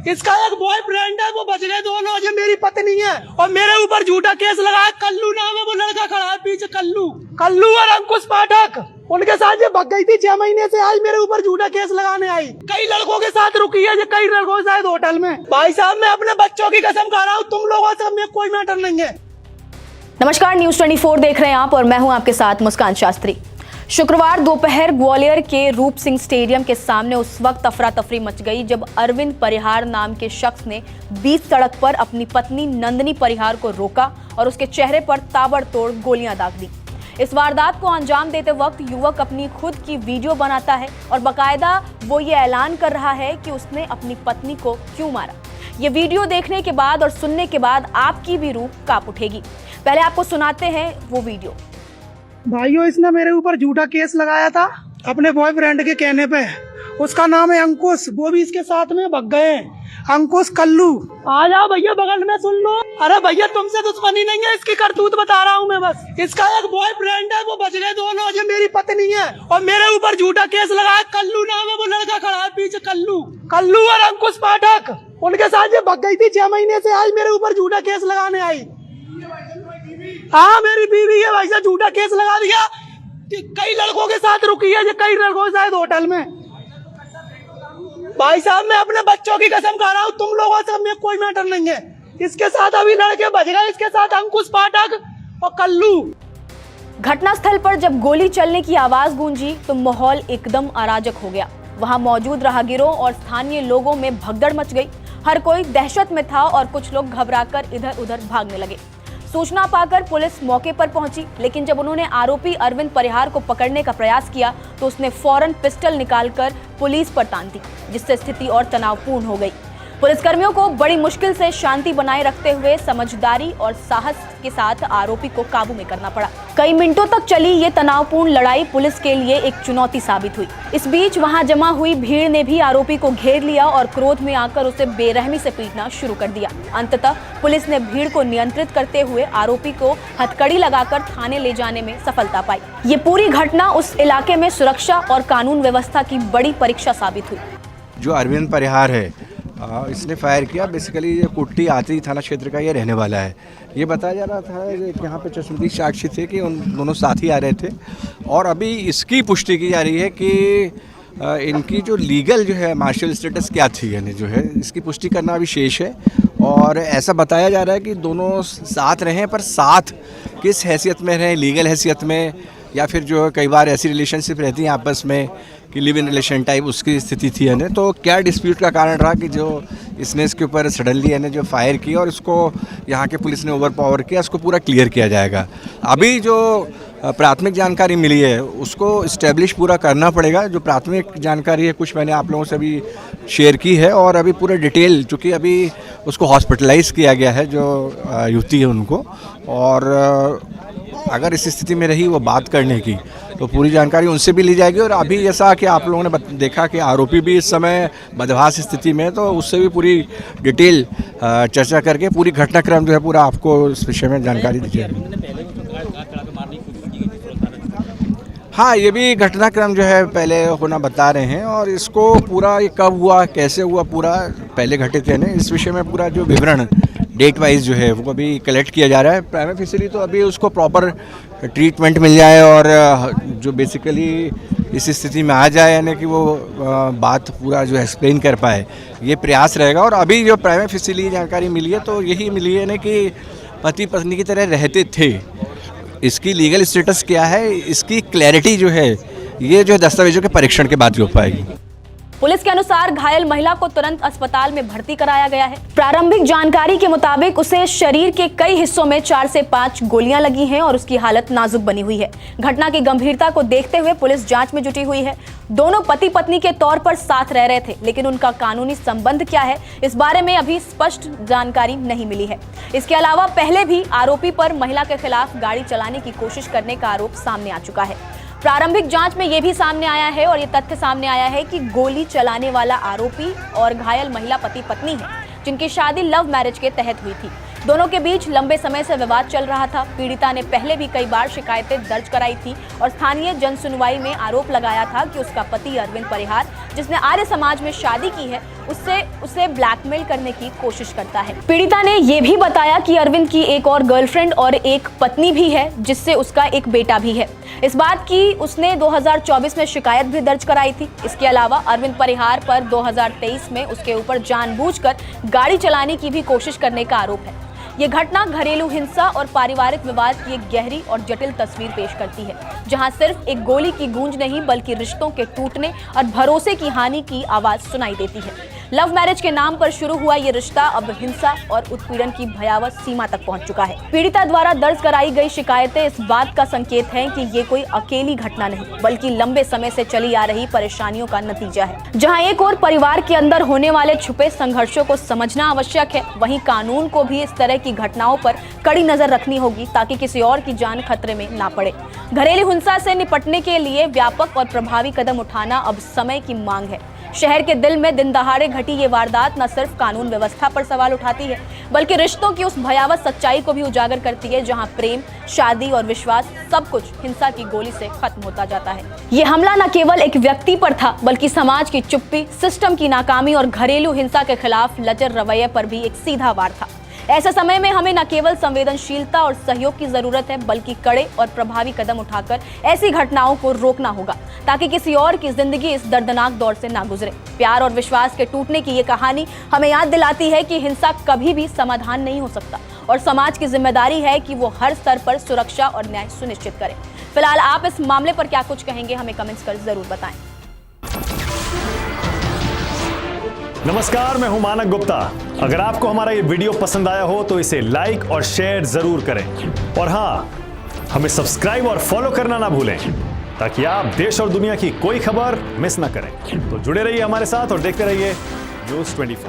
इसका एक बॉयफ्रेंड है, वो बच गए दोनों, जो मेरी पत्नी है। और मेरे ऊपर झूठा केस लगाया। कल्लू नाम है, वो लड़का खड़ा है पीछे, कल्लू और अंकुश पाठक। उनके साथ ये भग गई थी 6 महीने से। आज मेरे ऊपर झूठा केस लगाने आई। कई लड़कों के साथ रुकी है, कई लड़कों के साथ होटल में। भाई साहब, मैं अपने बच्चों की कसम खा रहा हूँ, तुम लोगों से में कोई मैटर नहीं है। नमस्कार, न्यूज़ 24 देख रहे हैं आप और मैं हूं आपके साथ मुस्कान शास्त्री। शुक्रवार दोपहर ग्वालियर के रूप सिंह स्टेडियम के सामने उस वक्त अफरा तफरी मच गई जब अरविंद परिहार नाम के शख्स ने बीच सड़क पर अपनी पत्नी नंदिनी परिहार को रोका और उसके चेहरे पर ताबड़तोड़ गोलियां दाग दी। इस वारदात को अंजाम देते वक्त युवक अपनी खुद की वीडियो बनाता है और बाकायदा वो ये ऐलान कर रहा है कि उसने अपनी पत्नी को क्यों मारा। ये वीडियो देखने के बाद और सुनने के बाद आपकी भी रूह कांप उठेगी। पहले आपको सुनाते हैं वो वीडियो। भाइयों, इसने मेरे ऊपर झूठा केस लगाया था अपने बॉयफ्रेंड के कहने पे। उसका नाम है अंकुश, वो भी इसके साथ में भग गए। अंकुश, कल्लू, आ जाओ भैया, बगल में सुन लो। अरे भैया, तुमसे दुश्मनी नहीं है, इसकी करतूत बता रहा हूँ मैं बस। इसका एक बॉयफ्रेंड है, वो बच गए दोनों, जो मेरी पत्नी है। और मेरे ऊपर झूठा केस लगाया। कल्लू नाम है, वो लड़का खड़ा है पीछे, कल्लू और अंकुश पाठक। उनके साथ ये भग गई थी 6 महीने से। आज मेरे ऊपर झूठा केस लगाने आई। हाँ, मेरी बीवी है भाई साहब, झूठा केस लगा दिया। कई लड़कों के साथ रुकी है, कई लड़कों के साथ होटल में। भाई साहब, मैं अपने बच्चों की कसम खा रहा हूँ, तुम लोगों से में कोई मैटर नहीं है। इसके साथ अभी लड़के बच गए, इसके साथ अंकुश पाठक और कल्लू। घटनास्थल पर जब गोली चलने की आवाज गूंजी तो माहौल एकदम अराजक हो गया। वहां मौजूद राहगीरों और स्थानीय लोगों में भगदड़ मच गई। हर कोई दहशत में था और कुछ लोग घबराकर इधर उधर भागने लगे। सूचना पाकर पुलिस मौके पर पहुंची, लेकिन जब उन्होंने आरोपी अरविंद परिहार को पकड़ने का प्रयास किया तो उसने फौरन पिस्टल निकालकर पुलिस पर तान दी, जिससे स्थिति और तनावपूर्ण हो गई। पुलिसकर्मियों को बड़ी मुश्किल से शांति बनाए रखते हुए समझदारी और साहस के साथ आरोपी को काबू में करना पड़ा। कई मिनटों तक चली ये तनावपूर्ण लड़ाई पुलिस के लिए एक चुनौती साबित हुई। इस बीच वहां जमा हुई भीड़ ने भी आरोपी को घेर लिया और क्रोध में आकर उसे बेरहमी से पीटना शुरू कर दिया। अंततः पुलिस ने भीड़ को नियंत्रित करते हुए आरोपी को हथकड़ी लगाकर थाने ले जाने में सफलता पाई। ये पूरी घटना उस इलाके में सुरक्षा और कानून व्यवस्था की बड़ी परीक्षा साबित हुई। जो अरविंद परिहार है, इसने फायर किया। बेसिकली ये कुट्टी आती थाना क्षेत्र का ये रहने वाला है। ये बताया जा रहा था कि यहाँ पे चश्मदीद साक्षी थे कि उन दोनों साथी आ रहे थे और अभी इसकी पुष्टि की जा रही है कि इनकी जो लीगल जो है मार्शल स्टेटस क्या थी, यानी जो है इसकी पुष्टि करना अभी शेष है। और ऐसा बताया जा रहा है कि दोनों साथ रहें, पर साथ किस हैसियत में रहें, लीगल हैसियत में, या फिर जो कई बार ऐसी रिलेशनशिप रहती हैं आपस में कि लिव इन रिलेशन टाइप, उसकी स्थिति थी। यानी तो क्या डिस्प्यूट का कारण रहा कि जो इसने इसके ऊपर सडनली यानी जो फायर किया और इसको यहाँ के पुलिस ने ओवर पावर किया, इसको पूरा क्लियर किया जाएगा। अभी जो प्राथमिक जानकारी मिली है उसको इस्टेब्लिश पूरा करना पड़ेगा। जो प्राथमिक जानकारी है कुछ मैंने आप लोगों से अभी शेयर की है और अभी पूरा डिटेल, चूँकि अभी उसको हॉस्पिटलाइज किया गया है जो युवती है उनको, और अगर इस स्थिति में रही वो बात करने की तो पूरी जानकारी उनसे भी ली जाएगी। और अभी जैसा कि आप लोगों ने देखा कि आरोपी भी इस समय बदहास स्थिति में है, तो उससे भी पूरी डिटेल चर्चा करके पूरी घटनाक्रम जो है पूरा आपको इस विषय में जानकारी दी जाएगी। हाँ, ये भी घटनाक्रम जो है पहले होना बता रहे हैं और इसको पूरा ये कब हुआ, कैसे हुआ, पूरा पहले घटित है ना, इस विषय में पूरा जो विवरण डेट वाइज जो है वो अभी कलेक्ट किया जा रहा है। प्राइमा फेसिली तो अभी उसको प्रॉपर ट्रीटमेंट मिल जाए और जो बेसिकली इस स्थिति में आ जाए, यानी कि वो बात पूरा जो एक्सप्लेन कर पाए, ये प्रयास रहेगा। और अभी जो प्राइमा फेसिली जानकारी मिली है तो यही मिली है ना कि पति पत्नी की तरह रहते थे। इसकी लीगल स्टेटस क्या है, इसकी क्लैरिटी जो है ये जो दस्तावेजों के परीक्षण के बाद हो पाएगी। पुलिस के अनुसार घायल महिला को तुरंत अस्पताल में भर्ती कराया गया है। प्रारंभिक जानकारी के मुताबिक उसे शरीर के कई हिस्सों में 4 से 5 गोलियां लगी हैं और उसकी हालत नाजुक बनी हुई है। घटना की गंभीरता को देखते हुए पुलिस जांच में जुटी हुई है। दोनों पति पत्नी के तौर पर साथ रह रहे थे, लेकिन उनका कानूनी संबंध क्या है इस बारे में अभी स्पष्ट जानकारी नहीं मिली है। इसके अलावा पहले भी आरोपी पर महिला के खिलाफ गाड़ी चलाने की कोशिश करने का आरोप सामने आ चुका है। प्रारंभिक जांच में यह भी सामने आया है और ये तथ्य सामने आया है कि गोली चलाने वाला आरोपी और घायल महिला पति पत्नी है, जिनकी शादी लव मैरिज के तहत हुई थी। दोनों के बीच लंबे समय से विवाद चल रहा था। पीड़िता ने पहले भी कई बार शिकायतें दर्ज कराई थी और स्थानीय जन सुनवाई में आरोप लगाया था कि उसका पति अरविंद परिहार, जिसने आर्य समाज में शादी की है, उसे ब्लैकमेल करने की कोशिश करता है। पीड़िता ने यह भी बताया कि अरविंद की एक और गर्लफ्रेंड और एक पत्नी भी है, जिससे उसका एक बेटा भी है। इस बात की उसने 2024 में शिकायत भी दर्ज कराई थी। इसके अलावा अरविंद परिहार पर 2023 में उसके ऊपर जानबूझकर गाड़ी चलाने की भी कोशिश करने का आरोप है। ये घटना घरेलू हिंसा और पारिवारिक विवाद की एक गहरी और जटिल तस्वीर पेश करती है, जहां सिर्फ एक गोली की गूंज नहीं बल्कि रिश्तों के टूटने और भरोसे की हानि की आवाज सुनाई देती है। लव मैरिज के नाम पर शुरू हुआ ये रिश्ता अब हिंसा और उत्पीड़न की भयावह सीमा तक पहुंच चुका है। पीड़िता द्वारा दर्ज कराई गई शिकायतें इस बात का संकेत हैं कि ये कोई अकेली घटना नहीं बल्कि लंबे समय से चली आ रही परेशानियों का नतीजा है। जहां एक और परिवार के अंदर होने वाले छुपे संघर्षों को समझना आवश्यक है, वहीं कानून को भी इस तरह की घटनाओं पर कड़ी नजर रखनी होगी ताकि किसी और की जान खतरे में ना पड़े। घरेलू हिंसा से निपटने के लिए व्यापक और प्रभावी कदम उठाना अब समय की मांग है। शहर के दिल में दिन दहाड़े घटी ये वारदात न सिर्फ कानून व्यवस्था पर सवाल उठाती है बल्कि रिश्तों की उस भयावह सच्चाई को भी उजागर करती है, जहां प्रेम, शादी और विश्वास सब कुछ हिंसा की गोली से खत्म होता जाता है। ये हमला न केवल एक व्यक्ति पर था बल्कि समाज की चुप्पी, सिस्टम की नाकामी और घरेलू हिंसा के खिलाफ लचर रवैये पर भी एक सीधा वार था। ऐसे समय में हमें न केवल संवेदनशीलता और सहयोग की जरूरत है बल्कि कड़े और प्रभावी कदम उठाकर ऐसी घटनाओं को रोकना होगा ताकि किसी और की जिंदगी इस दर्दनाक दौर से ना गुजरे। प्यार और विश्वास के टूटने की ये कहानी हमें याद दिलाती है कि हिंसा कभी भी समाधान नहीं हो सकता और समाज की जिम्मेदारी है कि वो हर स्तर पर सुरक्षा और न्याय सुनिश्चित करे। फिलहाल आप इस मामले पर क्या कुछ कहेंगे, हमें कमेंट्स कर जरूर बताएं। नमस्कार, मैं हूं मानक गुप्ता। अगर आपको हमारा ये वीडियो पसंद आया हो तो इसे लाइक और शेयर जरूर करें और हाँ, हमें सब्सक्राइब और फॉलो करना ना भूलें ताकि आप देश और दुनिया की कोई खबर मिस ना करें। तो जुड़े रहिए हमारे साथ और देखते रहिए न्यूज़ 24।